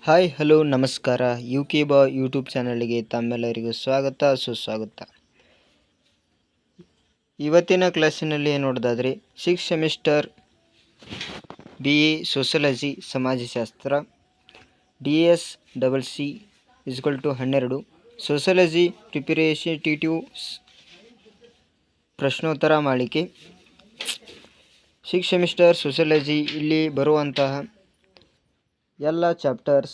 Hi hello ನಮಸ್ಕಾರ. UK ಬಾ YouTube ಚಾನಲ್ಗೆ ತಮ್ಮೆಲ್ಲರಿಗೂ ಸ್ವಾಗತ ಸುಸ್ವಾಗತ. ಇವತ್ತಿನ ಕ್ಲಾಸಿನಲ್ಲಿ ನೋಡೋದಾದರೆ 6th ಸೆಮಿಸ್ಟರ್ BA ಸೋಷಿಯಾಲಜಿ ಸಮಾಜಶಾಸ್ತ್ರ DSCC = 12 ಸೋಷಿಯಾಲಜಿ ಪ್ರಿಪರೇಟಿವ್ ಪ್ರಶ್ನೋತ್ತರ ಮಾಲಿಕೆ 6th ಸೆಮಿಸ್ಟರ್ ಸೋಷಿಯಾಲಜಿ. ಇಲ್ಲಿ ಬರುವಂತಹ ಎಲ್ಲ ಚಾಪ್ಟರ್ಸ್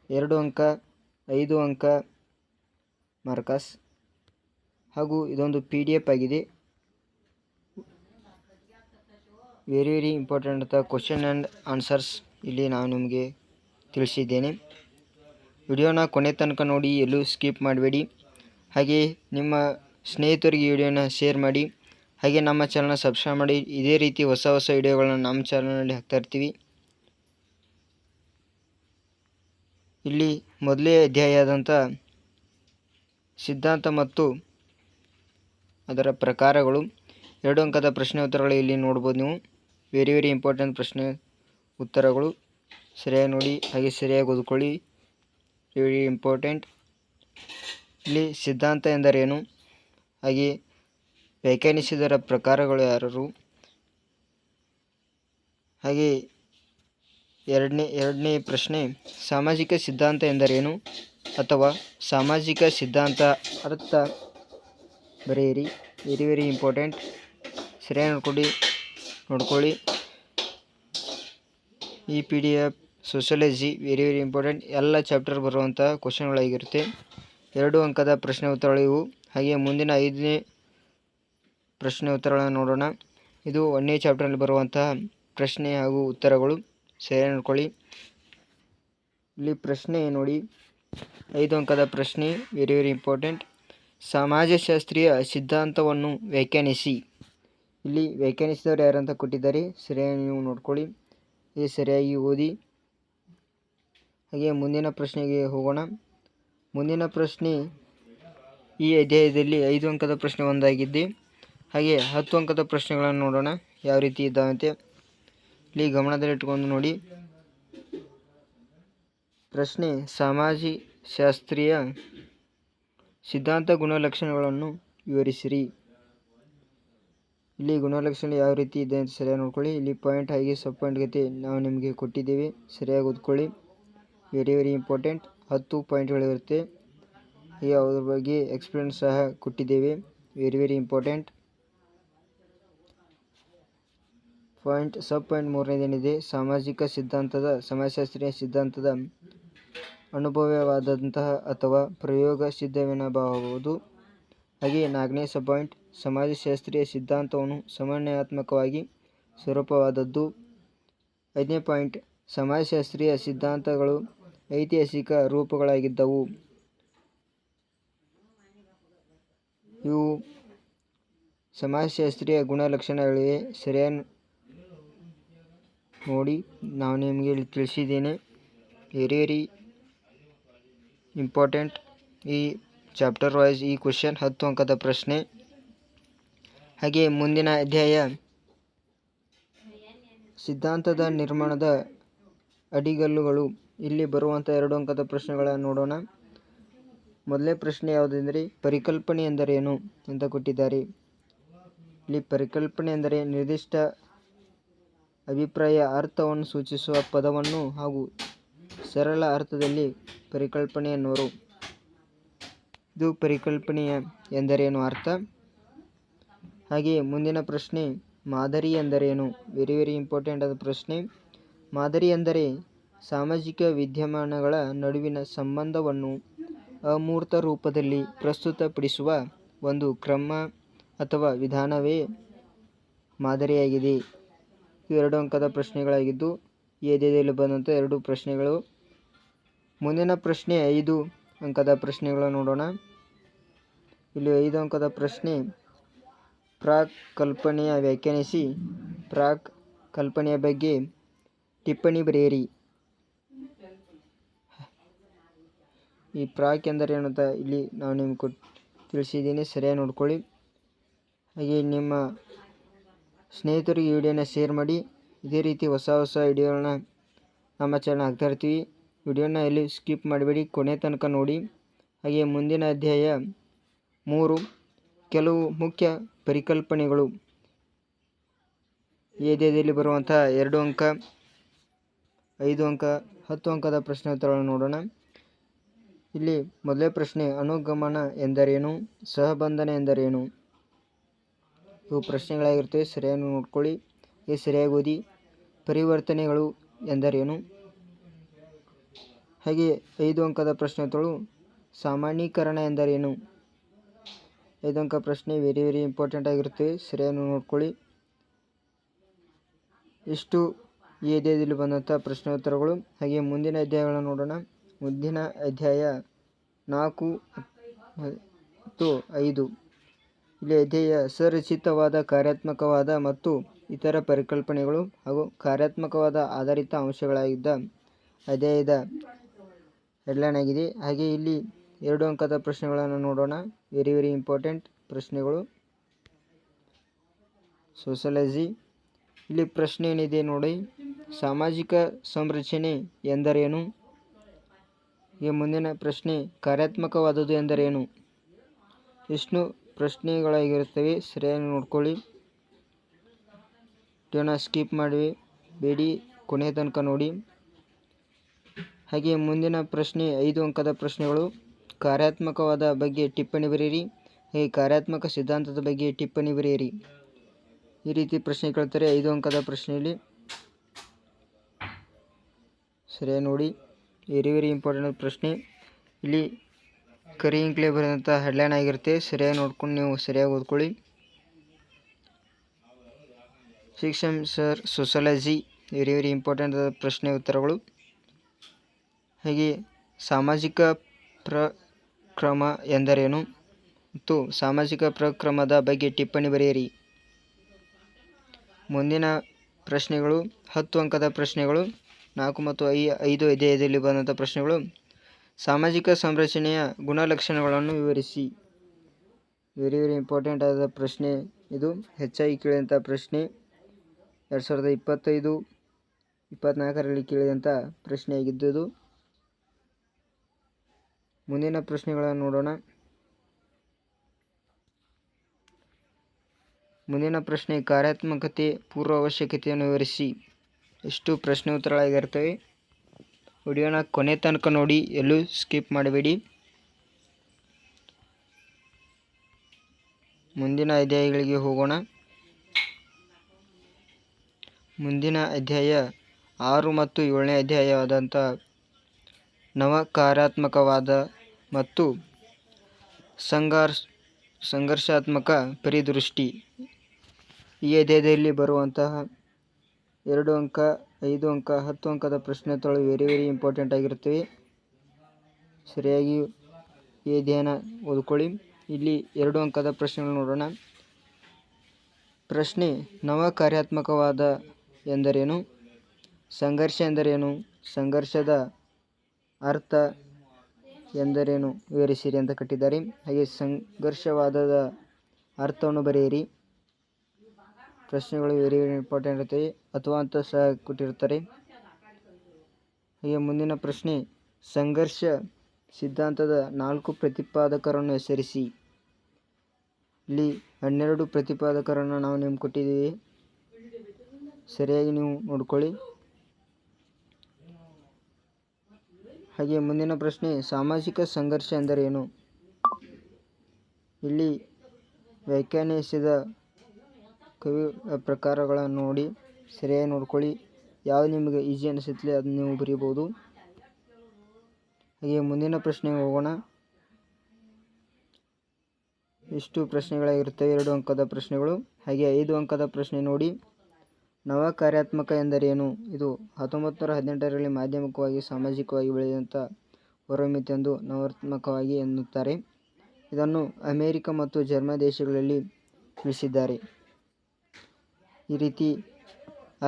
2 ಅಂಕ 5 ಅಂಕ ಮಾರ್ಕಸ್ ಹಾಗೂ ಇದೊಂದು PDF ಆಗಿದೆ. ವೆರಿ ಇಂಪಾರ್ಟೆಂಟ್ ಅಂತ ಕ್ವಶನ್ ಆ್ಯಂಡ್ ಆನ್ಸರ್ಸ್ ಇಲ್ಲಿ ನಾನು ನಿಮಗೆ ತಿಳಿಸಿದ್ದೇನೆ. ವಿಡಿಯೋನ ಕೊನೆ ತನಕ ನೋಡಿ, ಎಲ್ಲೂ ಸ್ಕಿಪ್ ಮಾಡಬೇಡಿ. ಹಾಗೆ ನಿಮ್ಮ ಸ್ನೇಹಿತರಿಗೆ ವಿಡಿಯೋನ ಶೇರ್ ಮಾಡಿ. ಹಾಗೆ ನಮ್ಮ ಚಾನಲ್ನ ಸಬ್ಸ್ಕ್ರೈಬ್ ಮಾಡಿ. ಇದೇ ರೀತಿ ಹೊಸ ವಿಡಿಯೋಗಳನ್ನ ನಮ್ಮ ಚಾನಲ್ನಲ್ಲಿ ಹಾಕ್ತಾ ಇರ್ತೀವಿ. ಇಲ್ಲಿ ಮೊದಲೇ ಅಧ್ಯಾಯ ಆದಂಥ ಸಿದ್ಧಾಂತ ಮತ್ತು ಅದರ ಪ್ರಕಾರಗಳು 2 ಅಂಕದ ಪ್ರಶ್ನೆ ಉತ್ತರಗಳು ಇಲ್ಲಿ ನೋಡ್ಬೋದು ನೀವು. ವೆರಿ ಇಂಪಾರ್ಟೆಂಟ್ ಪ್ರಶ್ನೆ ಉತ್ತರಗಳು. ಸರಿಯಾಗಿ ನೋಡಿ, ಹಾಗೆ ಸರಿಯಾಗಿ ಓದ್ಕೊಳ್ಳಿ. Very important. ಇಲ್ಲಿ ಸಿದ್ಧಾಂತ ಎಂದರೇನು, ಹಾಗೆ ವ್ಯಾಖ್ಯಾನಿಸಿದರ ಪ್ರಕಾರಗಳು ಯಾರು, ಹಾಗೆ ಎರಡನೇ ಪ್ರಶ್ನೆ ಸಾಮಾಜಿಕ ಸಿದ್ಧಾಂತ ಎಂದರೇನು ಅಥವಾ ಸಾಮಾಜಿಕ ಸಿದ್ಧಾಂತ ಅರ್ಥ ಬರೆಯಿರಿ. Very important. ಸರಿಯಾಗಿ ನೋಡ್ಕೊಳ್ಳಿ. ಈ PDF ಸೋಷಿಯಾಲಜಿ ವೆರಿ ಇಂಪಾರ್ಟೆಂಟ್. ಎಲ್ಲ ಚಾಪ್ಟರ್ ಬರುವಂತಹ ಕ್ವಶನ್ಗಳಾಗಿರುತ್ತೆ. 2 ಅಂಕದ ಪ್ರಶ್ನೆ ಉತ್ತರಗಳು ಇವು. ಹಾಗೆ ಮುಂದಿನ 5ನೇ ಪ್ರಶ್ನೆ ಉತ್ತರಗಳನ್ನು ನೋಡೋಣ. ಇದು 1ನೇ ಚಾಪ್ಟರ್ನಲ್ಲಿ ಬರುವಂತಹ ಪ್ರಶ್ನೆ ಹಾಗೂ ಉತ್ತರಗಳು. ಸರಿಯಾಗಿ ನೋಡ್ಕೊಳ್ಳಿ. ಇಲ್ಲಿ ಪ್ರಶ್ನೆ ನೋಡಿ, 5 ಅಂಕದ ಪ್ರಶ್ನೆ ವೆರಿ ಇಂಪಾರ್ಟೆಂಟ್. ಸಮಾಜಶಾಸ್ತ್ರೀಯ ಸಿದ್ಧಾಂತವನ್ನು ವ್ಯಾಖ್ಯಾನಿಸಿ. ಇಲ್ಲಿ ವ್ಯಾಖ್ಯಾನಿಸಿದವರು ಯಾರಂತ ಕೊಟ್ಟಿದ್ದಾರೆ, ಸರಿಯಾಗಿ ನೀವು ನೋಡ್ಕೊಳ್ಳಿ. ಇದು ಸರಿಯಾಗಿ ಓದಿ. ಹಾಗೆ ಮುಂದಿನ ಪ್ರಶ್ನೆಗೆ ಹೋಗೋಣ. ಮುಂದಿನ ಪ್ರಶ್ನೆ ಈ ಅಧ್ಯಾಯದಲ್ಲಿ 5 ಅಂಕದ ಪ್ರಶ್ನೆ ಒಂದಾಗಿದ್ದೆ. ಹಾಗೆ 10 ಅಂಕದ ಪ್ರಶ್ನೆಗಳನ್ನು ನೋಡೋಣ ಯಾವ ರೀತಿ ಇದ್ದಾವಂತೆ. ಇಲ್ಲಿ ಗಮನದಲ್ಲಿಟ್ಟುಕೊಂಡು ನೋಡಿ. ಪ್ರಶ್ನೆ ಸಮಾಜಶಾಸ್ತ್ರೀಯ ಸಿದ್ಧಾಂತ ಗುಣಲಕ್ಷಣಗಳನ್ನು ವಿವರಿಸಿರಿ. ಇಲ್ಲಿ ಗುಣಲಕ್ಷಣ ಯಾವ ರೀತಿ ಇದೆ ಅಂತ ಸರಿಯಾಗಿ ನೋಡ್ಕೊಳ್ಳಿ. ಇಲ್ಲಿ ಪಾಯಿಂಟ್ ಹಾಗೆ ಸಬ್ ಪಾಯಿಂಟ್ ಗತಿ ನಾವು ನಿಮಗೆ ಕೊಟ್ಟಿದ್ದೇವೆ. ಸರಿಯಾಗಿ ಓದ್ಕೊಳ್ಳಿ. Very important. 10 ಪಾಯಿಂಟ್ಗಳಿರುತ್ತೆ. ಹಾಗೆ ಅದ್ರ ಬಗ್ಗೆ ಎಕ್ಸ್ಪ್ಲೇನ್ ಸಹ ಕೊಟ್ಟಿದ್ದೇವೆ. Very important. Point sub point 3ನೇದೇನಿದೆ, ಸಮಾಜಶಾಸ್ತ್ರೀಯ ಸಿದ್ಧಾಂತದ ಅನುಭವವಾದಂತಹ ಅಥವಾ ಪ್ರಯೋಗ ಸಿದ್ಧವೆನ್ನಬಹುದು. ಹಾಗೆ 4ನೇ ಸಬ್ ಪಾಯಿಂಟ್ ಸಮಾಜಶಾಸ್ತ್ರೀಯ ಸಿದ್ಧಾಂತವನ್ನು ಸಮನ್ವಯಾತ್ಮಕವಾಗಿ ಸ್ವರೂಪವಾದದ್ದು. 5ನೇ ಪಾಯಿಂಟ್ ಸಮಾಜಶಾಸ್ತ್ರೀಯ ಸಿದ್ಧಾಂತಗಳು ಐತಿಹಾಸಿಕ ರೂಪಗಳಾಗಿದ್ದವು. ಇವು ಸಮಾಜಶಾಸ್ತ್ರೀಯ ಗುಣಲಕ್ಷಣಗಳಿವೆ. ಸರಿಯಾಗಿ ನೋಡಿ, ನಾವು ನಿಮಗೆ ಇಲ್ಲಿ ತಿಳಿಸಿದ್ದೇನೆ. Very important. ಈ ಚಾಪ್ಟರ್ ವೈಸ್ ಈ ಕ್ವಶನ್ 10 ಅಂಕದ ಪ್ರಶ್ನೆ. ಹಾಗೆ ಮುಂದಿನ ಅಧ್ಯಾಯ ಸಿದ್ಧಾಂತದ ನಿರ್ಮಾಣದ ಅಡಿಗಲ್ಲುಗಳು. ಇಲ್ಲಿ ಬರುವಂಥ 2 ಅಂಕದ ಪ್ರಶ್ನೆಗಳನ್ನು ನೋಡೋಣ. ಮೊದಲನೇ ಪ್ರಶ್ನೆ ಯಾವುದೆಂದರೆ ಪರಿಕಲ್ಪನೆ ಎಂದರೇನು ಅಂತ ಕೊಟ್ಟಿದ್ದಾರೆ. ಇಲ್ಲಿ ಪರಿಕಲ್ಪನೆ ಎಂದರೆ ನಿರ್ದಿಷ್ಟ ಅಭಿಪ್ರಾಯ ಅರ್ಥವನ್ನು ಸೂಚಿಸುವ ಪದವನ್ನು ಹಾಗೂ ಸರಳ ಅರ್ಥದಲ್ಲಿ ಪರಿಕಲ್ಪನೆ ಎನ್ನುವರು. ಇದು ಪರಿಕಲ್ಪನೆಯ ಎಂದರೇನು ಅರ್ಥ. ಹಾಗೆ ಮುಂದಿನ ಪ್ರಶ್ನೆ ಮಾದರಿ ಎಂದರೇನು. ವೆರಿ ಇಂಪಾರ್ಟೆಂಟ್ ಆದ ಪ್ರಶ್ನೆ. ಮಾದರಿ ಎಂದರೆ ಸಾಮಾಜಿಕ ವಿದ್ಯಮಾನಗಳ ನಡುವಿನ ಸಂಬಂಧವನ್ನು ಅಮೂರ್ತ ರೂಪದಲ್ಲಿ ಪ್ರಸ್ತುತಪಡಿಸುವ ಒಂದು ಕ್ರಮ ಅಥವಾ ವಿಧಾನವೇ ಮಾದರಿಯಾಗಿದೆ. 2 ಅಂಕದ ಪ್ರಶ್ನೆಗಳಾಗಿದ್ದು ಈ ಅಧ್ಯಾಯದಲ್ಲಿ ಬಂದಂಥ 2 ಪ್ರಶ್ನೆಗಳು. ಮುಂದಿನ ಪ್ರಶ್ನೆ 5 ಅಂಕದ ಪ್ರಶ್ನೆಗಳು ನೋಡೋಣ. ಇಲ್ಲಿ 5 ಅಂಕದ ಪ್ರಶ್ನೆ ಪ್ರಾಕ್ ಕಲ್ಪನೆಯ ವ್ಯಾಖ್ಯಾನಿಸಿ. ಪ್ರಾಕ್ ಕಲ್ಪನೆಯ ಬಗ್ಗೆ ಟಿಪ್ಪಣಿ ಬರೆಯಿರಿ. ಈ ಪ್ರಾಕ್ ಎಂದರೇನು ಅಂತ ಇಲ್ಲಿ ನಾವು ನಿಮಗೆ ತಿಳಿಸಿದ್ದೀನಿ. ಸರಿಯಾಗಿ ನೋಡ್ಕೊಳ್ಳಿ. ಹಾಗೆ ನಿಮ್ಮ ಸ್ನೇಹಿತರಿಗೆ ವಿಡಿಯೋನ ಶೇರ್ ಮಾಡಿ. ಇದೇ ರೀತಿ ಹೊಸ ವಿಡಿಯೋಗಳನ್ನ ನಮ್ಮ ಚಾನಲ್ ಹಾಕ್ತಾ ಇರ್ತೀವಿ. ವಿಡಿಯೋನ ಎಲ್ಲಿ ಸ್ಕಿಪ್ ಮಾಡಬೇಡಿ, ಕೊನೆ ತನಕ ನೋಡಿ. ಹಾಗೆ ಮುಂದಿನ ಅಧ್ಯಾಯ 3 ಕೆಲವು ಮುಖ್ಯ ಪರಿಕಲ್ಪನೆಗಳು. ಈ ಅಧ್ಯಾಯದಲ್ಲಿ ಬರುವಂತಹ 2 ಅಂಕ, 5 ಅಂಕ, 10 ಅಂಕದ ಪ್ರಶ್ನೆ ಉತ್ತರಗಳನ್ನು ನೋಡೋಣ. ಇಲ್ಲಿ ಮೊದಲೇ ಪ್ರಶ್ನೆ, ಅನುಗಮನ ಎಂದರೇನು? ಸಹಬಂಧನ ಎಂದರೇನು? ಇವು ಪ್ರಶ್ನೆಗಳಾಗಿರ್ತವೆ. ಸರಿಯಾಗಿ ನೋಡ್ಕೊಳ್ಳಿ, ಸರಿಯಾಗಿ ಓದಿ. ಪರಿವರ್ತನೆಗಳು ಎಂದರೇನು? ಹಾಗೆ 5 ಅಂಕದ ಪ್ರಶ್ನೆ ಉತ್ತರಗಳು, ಸಾಮಾನ್ಯೀಕರಣ ಎಂದರೇನು? 5 ಅಂಕ ಪ್ರಶ್ನೆ ವೆರಿ ಇಂಪಾರ್ಟೆಂಟ್ ಆಗಿರುತ್ತವೆ. ಸರಿಯಾಗಿ ನೋಡ್ಕೊಳ್ಳಿ. ಇಷ್ಟು ಈ ಅಧ್ಯಾಯದಲ್ಲಿ ಬಂದಂಥ ಪ್ರಶ್ನೆ ಉತ್ತರಗಳು. ಹಾಗೆ ಮುಂದಿನ ಅಧ್ಯಾಯಗಳನ್ನು ನೋಡೋಣ. ಮುಂದಿನ ಅಧ್ಯಾಯ 4 ಮತ್ತು 5. ಇಲ್ಲಿ ಅಧ್ಯಾಯ ಸ್ವರಚಿತವಾದ, ಕಾರ್ಯಾತ್ಮಕವಾದ ಮತ್ತು ಇತರ ಪರಿಕಲ್ಪನೆಗಳು ಹಾಗೂ ಕಾರ್ಯಾತ್ಮಕವಾದ ಆಧಾರಿತ ಅಂಶಗಳಾಗಿದ್ದ ಅಧ್ಯಾಯದ ಹೆಡ್ಲೈನ್ ಆಗಿದೆ. ಹಾಗೆ ಇಲ್ಲಿ 2 ಅಂಕದ ಪ್ರಶ್ನೆಗಳನ್ನು ನೋಡೋಣ. ವೆರಿ ಇಂಪಾರ್ಟೆಂಟ್ ಪ್ರಶ್ನೆಗಳು. ಸೋಷಿಯಾಲಜಿ. ಇಲ್ಲಿ ಪ್ರಶ್ನೆ ಏನಿದೆ ನೋಡಿ, ಸಾಮಾಜಿಕ ಸಂರಚನೆ ಎಂದರೇನು? ಈ ಮುಂದಿನ ಪ್ರಶ್ನೆ, ಕಾರ್ಯಾತ್ಮಕವಾದದ್ದು ಎಂದರೇನು? ಎಷ್ಟು ಪ್ರಶ್ನೆಗಳಾಗಿರುತ್ತವೆ. ಸರಿಯಾಗಿ ನೋಡ್ಕೊಳ್ಳಿ. ವಿಡಿಯೋನ ಸ್ಕಿಪ್ ಮಾಡಬೇಡಿ, ಕೊನೆ ತನಕ ನೋಡಿ. ಹಾಗೆ ಮುಂದಿನ ಪ್ರಶ್ನೆ 5 ಅಂಕದ ಪ್ರಶ್ನೆಗಳು, ಕಾರ್ಯಾತ್ಮಕವಾದ ಬಗ್ಗೆ ಟಿಪ್ಪಣಿ ಬರೆಯಿರಿ. ಹಾಗೆ ಕಾರ್ಯಾತ್ಮಕ ಸಿದ್ಧಾಂತದ ಬಗ್ಗೆ ಟಿಪ್ಪಣಿ ಬರೆಯಿರಿ. ಈ ರೀತಿ ಪ್ರಶ್ನೆ ಕೇಳ್ತಾರೆ 5 ಅಂಕದ ಪ್ರಶ್ನೆಯಲ್ಲಿ. ಸರಿಯಾಗಿ ನೋಡಿ, ವೆರಿ ಇಂಪಾರ್ಟೆಂಟ್ ಪ್ರಶ್ನೆ. ಇಲ್ಲಿ ಕರಿ ಇಂಕ್ಲೆ ಬರೆದಂಥ ಹೆಡ್ಲೈನ್ ಆಗಿರುತ್ತೆ. ಸರಿಯಾಗಿ ನೋಡ್ಕೊಂಡು ನೀವು ಸರಿಯಾಗಿ ಓದ್ಕೊಳ್ಳಿ. ಶಿಕ್ಷಣ ಸರ್ ಸೋಷಿಯಾಲಜಿ ವೆರಿ ಇಂಪಾರ್ಟೆಂಟ್ ಪ್ರಶ್ನೆ ಉತ್ತರಗಳು. ಹಾಗೆ ಸಾಮಾಜಿಕ ಪ್ರಕ್ರಮ ಎಂದರೇನು ಮತ್ತು ಸಾಮಾಜಿಕ ಪ್ರಕ್ರಮದ ಬಗ್ಗೆ ಟಿಪ್ಪಣಿ ಬರೆಯಿರಿ. ಮುಂದಿನ ಪ್ರಶ್ನೆಗಳು 10 ಅಂಕದ ಪ್ರಶ್ನೆಗಳು. 4 ಮತ್ತು 5 ಅಧ್ಯಾಯದಲ್ಲಿ ಬಂದಂಥ ಪ್ರಶ್ನೆಗಳು, ಸಾಮಾಜಿಕ ಸಂರಚನೆಯ ಗುಣಲಕ್ಷಣಗಳನ್ನು ವಿವರಿಸಿ. ವೆರಿ ಇಂಪಾರ್ಟೆಂಟ್ ಆದ ಪ್ರಶ್ನೆ ಇದು. ಹೆಚ್ಚಾಗಿ ಕೇಳಿದಂಥ ಪ್ರಶ್ನೆ 2025-24ರಲ್ಲಿ ಕೇಳಿದಂಥ ಪ್ರಶ್ನೆಯಾಗಿದ್ದು. ಮುಂದಿನ ಪ್ರಶ್ನೆಗಳನ್ನು ನೋಡೋಣ. ಮುಂದಿನ ಪ್ರಶ್ನೆ, ಕಾರ್ಯಾತ್ಮಕತೆ ಪೂರ್ವ ಅವಶ್ಯಕತೆಯನ್ನು ವಿವರಿಸಿ. ಎಷ್ಟು ಪ್ರಶ್ನೆ ಉತ್ತರಗಳಾಗಿರ್ತವೆ. ವಿಡಿಯೋನ ಕೊನೆ ತನಕ ನೋಡಿ, ಎಲ್ಲೂ ಸ್ಕಿಪ್ ಮಾಡಬೇಡಿ. ಮುಂದಿನ ಅಧ್ಯಾಯಗಳಿಗೆ ಹೋಗೋಣ. ಮುಂದಿನ ಅಧ್ಯಾಯ 6 ಮತ್ತು 7ನೇ ಅಧ್ಯಾಯವಾದಂಥ ನವಕಾರಾತ್ಮಕವಾದ ಮತ್ತು ಸಂಘರ್ಷಾತ್ಮಕ ಪರಿದೃಷ್ಟಿ. ಈ ಅಧ್ಯಾಯದಲ್ಲಿ ಬರುವಂತಹ 2 ಅಂಕ, 5 ಅಂಕ, 10 ಅಂಕದ ಪ್ರಶ್ನೆ ಉತ್ತರಗಳು ವೆರಿ ಇಂಪಾರ್ಟೆಂಟ್ ಆಗಿರುತ್ತವೆ. ಸರಿಯಾಗಿ ಈ ಅಧ್ಯಯನ ಓದ್ಕೊಳ್ಳಿ. ಇಲ್ಲಿ 2 ಅಂಕದ ಪ್ರಶ್ನೆಗಳು ನೋಡೋಣ. ಪ್ರಶ್ನೆ, ನವಕಾರ್ಯಾತ್ಮಕವಾದ ಎಂದರೇನು? ಸಂಘರ್ಷ ಎಂದರೇನು? ಸಂಘರ್ಷದ ಅರ್ಥ ಎಂದರೇನು ವಿವರಿಸಿರಿ ಅಂತ ಕಟ್ಟಿದ್ದಾರೆ. ಹಾಗೆ ಸಂಘರ್ಷವಾದದ ಅರ್ಥವನ್ನು ಬರೆಯಿರಿ. ಪ್ರಶ್ನೆಗಳು ವೆರಿ ಇಂಪಾರ್ಟೆಂಟ್ ಇರುತ್ತವೆ. ಅಥವಾ ಅಂತ ಸಹ ಕೊಟ್ಟಿರ್ತಾರೆ. ಹಾಗೆ ಮುಂದಿನ ಪ್ರಶ್ನೆ, ಸಂಘರ್ಷ ಸಿದ್ಧಾಂತದ 4 ಪ್ರತಿಪಾದಕರನ್ನು ಹೆಸರಿಸಿ. ಇಲ್ಲಿ 12 ಪ್ರತಿಪಾದಕರನ್ನು ನಾವು ನಿಮ್ಗೆ ಕೊಟ್ಟಿದ್ದೀವಿ. ಸರಿಯಾಗಿ ನೀವು ನೋಡ್ಕೊಳ್ಳಿ. ಹಾಗೆ ಮುಂದಿನ ಪ್ರಶ್ನೆ, ಸಾಮಾಜಿಕ ಸಂಘರ್ಷ ಎಂದರೇನು? ಇಲ್ಲಿ ವ್ಯಾಖ್ಯಾನಿಸಿದ ಕವಿ ಪ್ರಕಾರಗಳನ್ನು ನೋಡಿ, ಸರಿಯಾಗಿ ನೋಡ್ಕೊಳ್ಳಿ. ಯಾವುದು ನಿಮಗೆ ಈಸಿ ಅನಿಸುತ್ತಲೆ ಅದನ್ನು ನೀವು ಬರೀಬೋದು. ಹಾಗೆ ಮುಂದಿನ ಪ್ರಶ್ನೆಗೆ ಹೋಗೋಣ. ಇಷ್ಟು ಪ್ರಶ್ನೆಗಳಾಗಿರುತ್ತವೆ, 2 ಅಂಕದ ಪ್ರಶ್ನೆಗಳು. ಹಾಗೆ 5 ಅಂಕದ ಪ್ರಶ್ನೆ ನೋಡಿ, ನವಕಾರ್ಯಾತ್ಮಕ ಎಂದರೇನು? ಇದು 1918ರಲ್ಲಿ ಮಾಧ್ಯಮಿಕವಾಗಿ ಸಾಮಾಜಿಕವಾಗಿ ಬೆಳೆದಂಥ ಹೊರಮಿತೆಂದು ನವಕಾರಾತ್ಮಕವಾಗಿ ಎನ್ನುತ್ತಾರೆ. ಇದನ್ನು ಅಮೆರಿಕ ಮತ್ತು ಜರ್ಮನ್ ದೇಶಗಳಲ್ಲಿ ತಿಳಿಸಿದ್ದಾರೆ. ಈ ರೀತಿ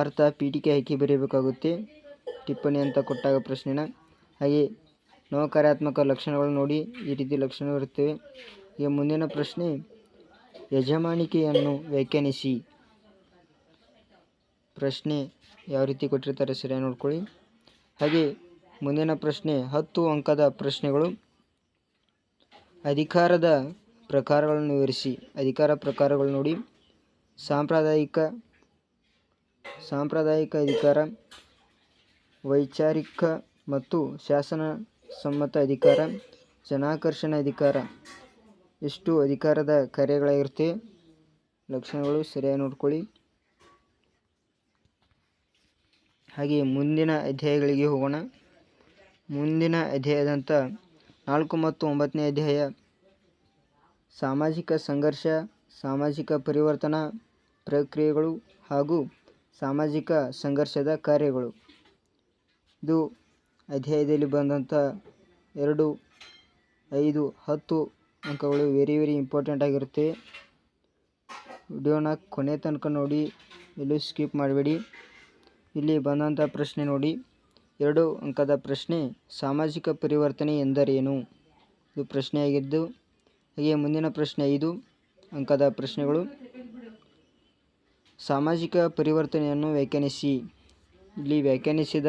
ಅರ್ಥ ಪೀಠಿಕೆ ಹಾಕಿ ಬರೀಬೇಕಾಗುತ್ತೆ, ಟಿಪ್ಪಣಿ ಅಂತ ಕೊಟ್ಟಾಗ ಪ್ರಶ್ನೆನ. ಹಾಗೆ ನವಕಾರಾತ್ಮಕ ಲಕ್ಷಣಗಳು ನೋಡಿ, ಈ ರೀತಿ ಲಕ್ಷಣಗಳು ಇರುತ್ತವೆ. ಈಗ ಮುಂದಿನ ಪ್ರಶ್ನೆ, ಯಜಮಾನಿಕೆಯನ್ನು ವ್ಯಾಖ್ಯಾನಿಸಿ. ಪ್ರಶ್ನೆ ಯಾವ ರೀತಿ ಕೊಟ್ಟಿರ್ತಾರೆ ಸರಿಯಾಗಿ ನೋಡ್ಕೊಳ್ಳಿ. ಹಾಗೆ ಮುಂದಿನ ಪ್ರಶ್ನೆ 10 ಅಂಕದ ಪ್ರಶ್ನೆಗಳು. ಅಧಿಕಾರದ ಪ್ರಕಾರಗಳನ್ನು ವಿವರಿಸಿ. ಅಧಿಕಾರ ಪ್ರಕಾರಗಳು ನೋಡಿ: ಸಾಂಪ್ರದಾಯಿಕ ಅಧಿಕಾರ, ವೈಚಾರಿಕ ಮತ್ತು ಶಾಸನ ಸಮ್ಮತ ಅಧಿಕಾರ, ಜನಾಕರ್ಷಣ ಅಧಿಕಾರ. ಎಷ್ಟು ಅಧಿಕಾರದ ಕಾರ್ಯಗಳಾಗಿರುತ್ತೆ, ಲಕ್ಷಣಗಳು ಸರಿಯಾಗಿ ನೋಡ್ಕೊಳ್ಳಿ. ಹಾಗೆ ಮುಂದಿನ ಅಧ್ಯಾಯಗಳಿಗೆ ಹೋಗೋಣ. ಮುಂದಿನ ಅಧ್ಯಾಯದಂಥ 4 ಮತ್ತು 9ನೇ ಅಧ್ಯಾಯ ಸಾಮಾಜಿಕ ಸಂಘರ್ಷ, ಸಾಮಾಜಿಕ ಪರಿವರ್ತನಾ ಪ್ರಕ್ರಿಯೆಗಳು ಹಾಗೂ ಸಾಮಾಜಿಕ ಸಂಘರ್ಷದ ಕಾರ್ಯಗಳು. ಇದು ಅಧ್ಯಾಯದಲ್ಲಿ ಬಂದಂಥ 2, 5, 10 ಅಂಕಗಳು ವೆರಿ ಇಂಪಾರ್ಟೆಂಟ್ ಆಗಿರುತ್ತೆ. ವಿಡಿಯೋನ ಕೊನೆ ತನಕ ನೋಡಿ, ಎಲ್ಲೂ ಸ್ಕಿಪ್ ಮಾಡಬೇಡಿ. ಇಲ್ಲಿ ಬಂದಂಥ ಪ್ರಶ್ನೆ ನೋಡಿ, 2 ಅಂಕದ ಪ್ರಶ್ನೆ: ಸಾಮಾಜಿಕ ಪರಿವರ್ತನೆ ಎಂದರೇನು? ಇದು ಪ್ರಶ್ನೆಯಾಗಿದ್ದು. ಹಾಗೆ ಮುಂದಿನ ಪ್ರಶ್ನೆ 5 ಅಂಕದ ಪ್ರಶ್ನೆಗಳು: ಸಾಮಾಜಿಕ ಪರಿವರ್ತನೆಯನ್ನು ವ್ಯಾಖ್ಯಾನಿಸಿ. ಇಲ್ಲಿ ವ್ಯಾಖ್ಯಾನಿಸಿದ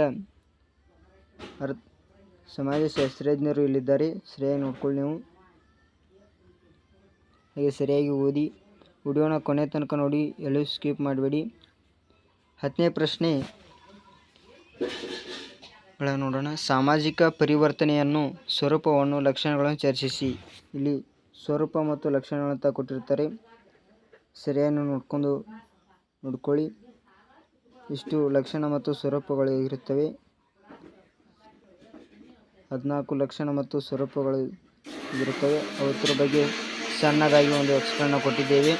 ಸಮಾಜಶಾಸ್ತ್ರಜ್ಞರು ಇಲ್ಲಿದ್ದಾರೆ, ಸರಿಯಾಗಿ ನೋಡ್ಕೊಳ್ಳಿ ನೀವು. ಹಾಗೆ ಸರಿಯಾಗಿ ಓದಿ, ವಿಡಿಯೋನ ಕೊನೆ ತನಕ ನೋಡಿ, ಎಲ್ಲೂ ಸ್ಕಿಪ್ ಮಾಡಬೇಡಿ. 10ನೇ ಪ್ರಶ್ನೆ ನೋಡೋಣ. ಸಾಮಾಜಿಕ ಪರಿವರ್ತನೆಯನ್ನು ಸ್ವರೂಪವನ್ನು, ಲಕ್ಷಣಗಳನ್ನು ಚರ್ಚಿಸಿ. ಇಲ್ಲಿ ಸ್ವರೂಪ ಮತ್ತು ಲಕ್ಷಣಗಳಂತ ಕೊಟ್ಟಿರ್ತಾರೆ, ಸರಿಯಾಗಿ ನೋಡ್ಕೊಳ್ಳಿ. ಇಷ್ಟು ಲಕ್ಷಣ ಮತ್ತು ಸ್ವರೂಪಗಳು ಇರುತ್ತವೆ. 14 ಲಕ್ಷಣ ಮತ್ತು ಸ್ವರೂಪಗಳು ಇರುತ್ತವೆ. ಅವತ್ರ ಬಗ್ಗೆ ಸಣ್ಣದಾಗಿ ಒಂದು ಎಕ್ಸ್ಪ್ಲೇನ್ ಕೊಟ್ಟಿದ್ದೇವೆ.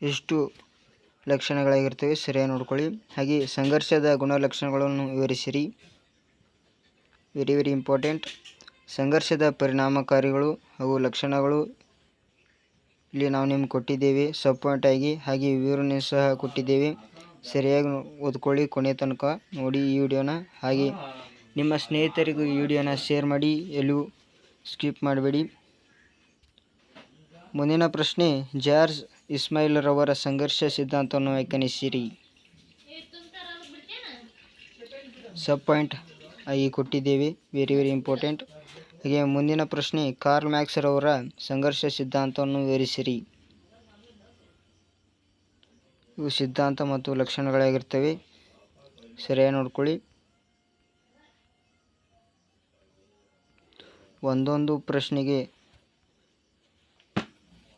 ಎಷ್ಟು ಲಕ್ಷಣಗಳಾಗಿರ್ತವೆ, ಸರಿಯಾಗಿ ನೋಡ್ಕೊಳ್ಳಿ. ಹಾಗೆ ಸಂಘರ್ಷದ ಗುಣಲಕ್ಷಣಗಳನ್ನು ವಿವರಿಸಿರಿ. Very important. ಸಂಘರ್ಷದ ಪರಿಣಾಮಕಾರಿಗಳು ಹಾಗೂ ಲಕ್ಷಣಗಳು ಇಲ್ಲಿ ನಾವು ನಿಮ್ಗೆ ಕೊಟ್ಟಿದ್ದೇವೆ ಸಬ್ ಪಾಯಿಂಟ್ ಆಗಿ. ಹಾಗೆ ವಿವರಣೆ ಸಹ ಕೊಟ್ಟಿದ್ದೇವೆ, ಸರಿಯಾಗಿ ಓದ್ಕೊಳ್ಳಿ, ಕೊನೆ ತನಕ ನೋಡಿ ಈ ವಿಡಿಯೋನ. ಹಾಗೆ ನಿಮ್ಮ ಸ್ನೇಹಿತರಿಗೂ ಈ ವಿಡಿಯೋನ ಶೇರ್ ಮಾಡಿ, ಎಲ್ಲೂ ಸ್ಕಿಪ್ ಮಾಡಬೇಡಿ. ಮುಂದಿನ ಪ್ರಶ್ನೆ: ಜಾರ್ಜ್ ಇಸ್ಮಾಯಿಲ್ ರವರ ಸಂಘರ್ಷ ಸಿದ್ಧಾಂತವನ್ನು ವ್ಯಾಖ್ಯಾನಿಸಿರಿ. ಸಬ್ ಪಾಯಿಂಟ್ ಆಗಿ ಕೊಟ್ಟಿದ್ದೇವೆ, ವೆರಿ ಇಂಪಾರ್ಟೆಂಟ್. ಹಾಗೆ ಮುಂದಿನ ಪ್ರಶ್ನೆ: ಕಾರ್ಲ್ ಮ್ಯಾಕ್ಸ್ ರವರ ಸಂಘರ್ಷ ಸಿದ್ಧಾಂತವನ್ನು ವಿವರಿಸಿರಿ. ಇವು ಸಿದ್ಧಾಂತ ಮತ್ತು ಲಕ್ಷಣಗಳಾಗಿರ್ತವೆ, ಸರಿಯಾಗಿ ನೋಡ್ಕೊಳ್ಳಿ. ಒಂದೊಂದು ಪ್ರಶ್ನೆಗೆ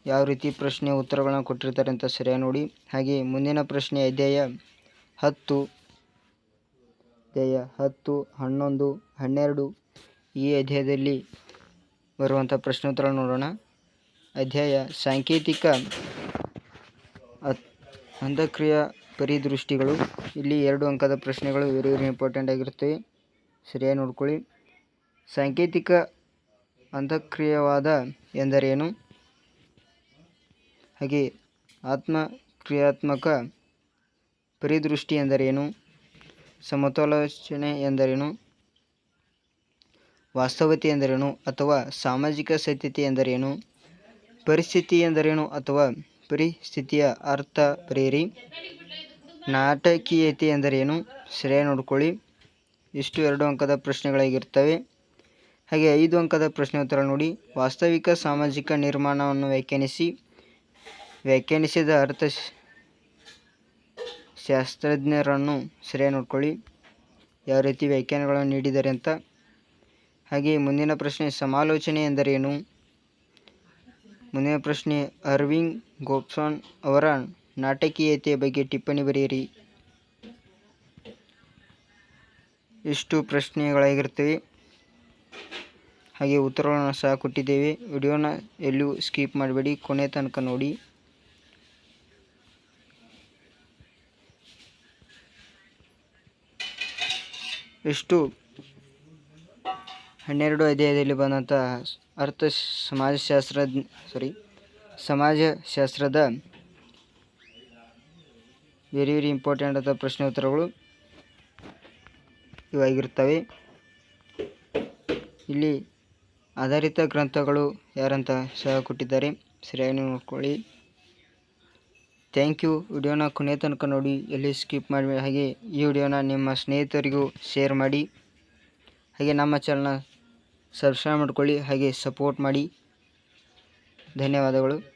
ಯಾವ ರೀತಿ ಪ್ರಶ್ನೆ ಉತ್ತರಗಳನ್ನು ಕೊಟ್ಟಿರ್ತಾರೆ ಅಂತ ಸರಿಯಾಗಿ ನೋಡಿ. ಹಾಗೆ ಮುಂದಿನ ಪ್ರಶ್ನೆ ಅಧ್ಯಾಯ 10, 11, 12 ಈ ಅಧ್ಯಾಯದಲ್ಲಿ ಬರುವಂಥ ಪ್ರಶ್ನೋತ್ತರಗಳನ್ನು ನೋಡೋಣ. ಅಧ್ಯಾಯ ಸಾಂಕೇತಿಕ ಅಂತಃಕ್ರಿಯಾ ಪರಿದೃಷ್ಟಿಗಳು. ಇಲ್ಲಿ 2 ಅಂಕದ ಪ್ರಶ್ನೆಗಳು ವೆರಿ ಇಂಪಾರ್ಟೆಂಟ್ ಆಗಿರುತ್ತವೆ, ಸರಿಯಾಗಿ ನೋಡ್ಕೊಳ್ಳಿ. ಸಾಂಕೇತಿಕ ಅಂತಃಕ್ರಿಯಾವಾದ ಎಂದರೇನು? ಹಾಗೆ ಆತ್ಮಕ್ರಿಯಾತ್ಮಕ ಪರಿದೃಷ್ಟಿ ಎಂದರೇನು? ಸಮತೋಲನೆ ಎಂದರೇನು? ವಾಸ್ತವತೆ ಎಂದರೇನು ಅಥವಾ ಸಾಮಾಜಿಕ ಸತ್ಯತೆ ಎಂದರೇನು? ಪರಿಸ್ಥಿತಿ ಎಂದರೇನು ಅಥವಾ ಪರಿಸ್ಥಿತಿಯ ಅರ್ಥ ಬರೆಯಿರಿ. ನಾಟಕೀಯತೆ ಎಂದರೇನು? ಸರಿಯಾಗಿ ನೋಡ್ಕೊಳ್ಳಿ. ಇಷ್ಟು 2 ಅಂಕದ ಪ್ರಶ್ನೆಗಳಾಗಿರ್ತವೆ. ಹಾಗೆ 5 ಅಂಕದ ಪ್ರಶ್ನೆ ಉತ್ತರ ನೋಡಿ. ವಾಸ್ತವಿಕ ಸಾಮಾಜಿಕ ನಿರ್ಮಾಣವನ್ನು ವ್ಯಾಖ್ಯಾನಿಸಿ. ವ್ಯಾಖ್ಯಾನಿಸಿದ ಅರ್ಥಶಾಸ್ತ್ರಜ್ಞರನ್ನು ಸರಿಯಾಗಿ ನೋಡ್ಕೊಳ್ಳಿ, ಯಾವ ರೀತಿ ವ್ಯಾಖ್ಯಾನಗಳನ್ನು ನೀಡಿದ್ದಾರೆ ಅಂತ. ಹಾಗೆ ಮುಂದಿನ ಪ್ರಶ್ನೆ: ಸಮಾಲೋಚನೆ ಎಂದರೇನು? ಮುಂದಿನ ಪ್ರಶ್ನೆ: ಅರ್ವಿಂಗ್ ಗೋಸ್ಬಾರ್ನ್ ಅವರ ನಾಟಕೀಯತೆಯ ಬಗ್ಗೆ ಟಿಪ್ಪಣಿ ಬರೆಯಿರಿ. ಇಷ್ಟು ಪ್ರಶ್ನೆಗಳಾಗಿರ್ತವೆ. ಹಾಗೆ ಉತ್ತರಗಳನ್ನು ಸಹ ಕೊಟ್ಟಿದ್ದೇವೆ. ವಿಡಿಯೋನ ಎಲ್ಲೂ ಸ್ಕಿಪ್ ಮಾಡಬೇಡಿ, ಕೊನೆ ತನಕ ನೋಡಿ. ಇಷ್ಟು 12 ಅಧ್ಯಾಯದಲ್ಲಿ ಬಂದಂತಹ ಸಮಾಜಶಾಸ್ತ್ರದ ವೆರಿ ಇಂಪಾರ್ಟೆಂಟ್ ಆದ ಪ್ರಶ್ನೆ ಉತ್ತರಗಳು ಇವಾಗಿರ್ತವೆ. ಇಲ್ಲಿ ಆಧಾರಿತ ಗ್ರಂಥಗಳು ಯಾರಂತ ಸಹ ಕೊಟ್ಟಿದ್ದಾರೆ, ಸರಿಯಾಗಿ ನೋಡ್ಕೊಳ್ಳಿ. Thank you. ವಿಡಿಯೋನ ಕೊನೆಯ ತನಕ ನೋಡಿ, ಎಲ್ಲಿ ಸ್ಕಿಪ್ ಮಾಡಿ. ಹಾಗೆ ಈ ವಿಡಿಯೋನ ನಿಮ್ಮ ಸ್ನೇಹಿತರಿಗೂ ಶೇರ್ ಮಾಡಿ. ಹಾಗೆ ನಮ್ಮ ಚಾನಲ್ನ ಸಬ್ಸ್ಕ್ರೈಬ್ ಮಾಡ್ಕೊಳ್ಳಿ, ಹಾಗೆ ಸಪೋರ್ಟ್ ಮಾಡಿ. ಧನ್ಯವಾದಗಳು.